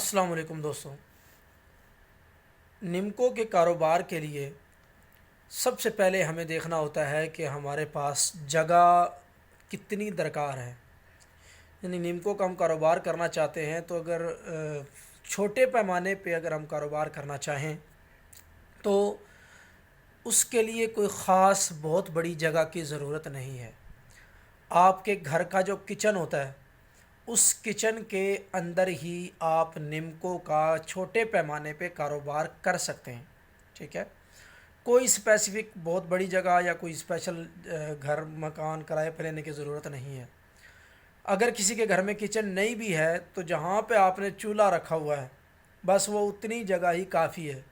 अस्सलाम वालेकुम दोस्तों। निम्को के कारोबार के लिए सबसे पहले हमें देखना होता है कि हमारे पास जगह कितनी दरकार है। यानी निम्को का हम कारोबार करना चाहते हैं तो अगर छोटे पैमाने पे अगर हम कारोबार करना चाहें तो उसके लिए कोई ख़ास बहुत बड़ी जगह की ज़रूरत नहीं है। आपके घर का जो किचन होता है उस किचन के अंदर ही आप निम्को का छोटे पैमाने पे कारोबार कर सकते हैं। ठीक है, कोई स्पेसिफ़िक बहुत बड़ी जगह या कोई स्पेशल घर मकान किराए पे लेने की ज़रूरत नहीं है। अगर किसी के घर में किचन नहीं भी है तो जहाँ पे आपने चूल्हा रखा हुआ है बस वो उतनी जगह ही काफ़ी है।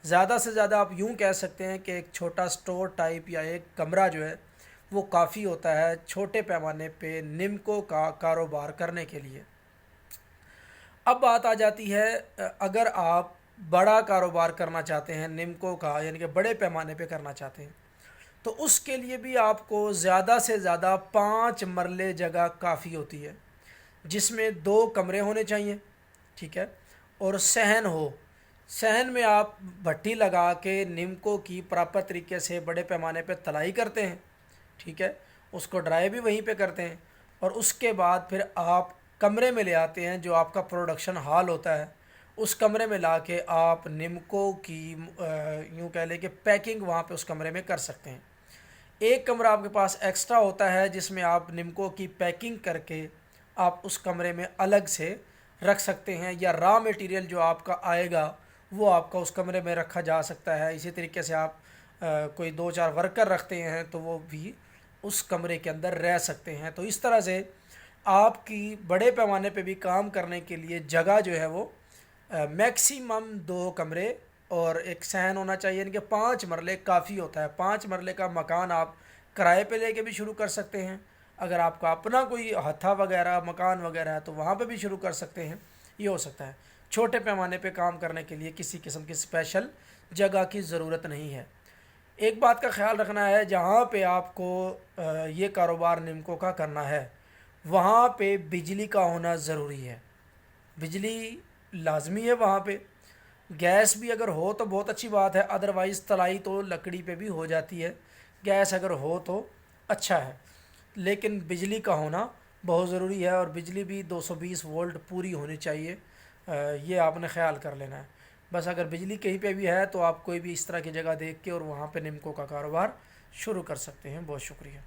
ज़्यादा से ज़्यादा आप यूँ कह सकते हैं कि एक छोटा स्टोर टाइप या एक कमरा जो है वो काफ़ी होता है छोटे पैमाने पे निम्को का कारोबार करने के लिए। अब बात आ जाती है अगर आप बड़ा कारोबार करना चाहते हैं निम्को का, यानी कि बड़े पैमाने पे करना चाहते हैं, तो उसके लिए भी आपको ज़्यादा से ज़्यादा 5 मरले जगह काफ़ी होती है, जिसमें 2 कमरे होने चाहिए। ठीक है, और सहन हो। सहन में आप भट्टी लगा के निम्को की प्रॉपर तरीके से बड़े पैमाने पे तलाई करते हैं। ठीक है, उसको ड्राई भी वहीं पे करते हैं और उसके बाद फिर आप कमरे में ले आते हैं जो आपका प्रोडक्शन हॉल होता है। उस कमरे में ला के आप निम्को की यूँ कह लें कि पैकिंग वहाँ पे उस कमरे में कर सकते हैं। एक कमरा आपके पास एक्स्ट्रा होता है जिसमें आप निम्को की पैकिंग करके आप उस कमरे में अलग से रख सकते हैं, या रॉ मटेरियल जो आपका आएगा वो आपका उस कमरे में रखा जा सकता है। इसी तरीके से आप कोई 2-4 वर्कर रखते हैं तो वो भी उस कमरे के अंदर रह सकते हैं। तो इस तरह से आपकी बड़े पैमाने पे भी काम करने के लिए जगह जो है वो मैक्सिमम 2 कमरे और एक सहन होना चाहिए, यानी कि 5 मरले काफ़ी होता है। 5 मरले का मकान आप किराए पे लेके भी शुरू कर सकते हैं। अगर आपका अपना कोई हथा वगैरह मकान वगैरह है तो वहाँ पे भी शुरू कर सकते हैं। ये हो सकता है। छोटे पैमाने पे काम करने के लिए किसी किस्म की स्पेशल जगह की ज़रूरत नहीं है। एक बात का ख्याल रखना है, जहाँ पे आपको ये कारोबार निम्को का करना है वहाँ पे बिजली का होना ज़रूरी है। बिजली लाजमी है वहाँ पे। गैस भी अगर हो तो बहुत अच्छी बात है, अदरवाइज़ तलाई तो लकड़ी पे भी हो जाती है। गैस अगर हो तो अच्छा है, लेकिन बिजली का होना बहुत ज़रूरी है और बिजली भी 220 वोल्ट पूरी होनी चाहिए। ये आपने ख्याल कर लेना है। बस अगर बिजली कहीं पे भी है तो आप कोई भी इस तरह की जगह देख के और वहाँ पे निम्को का कारोबार शुरू कर सकते हैं। बहुत शुक्रिया।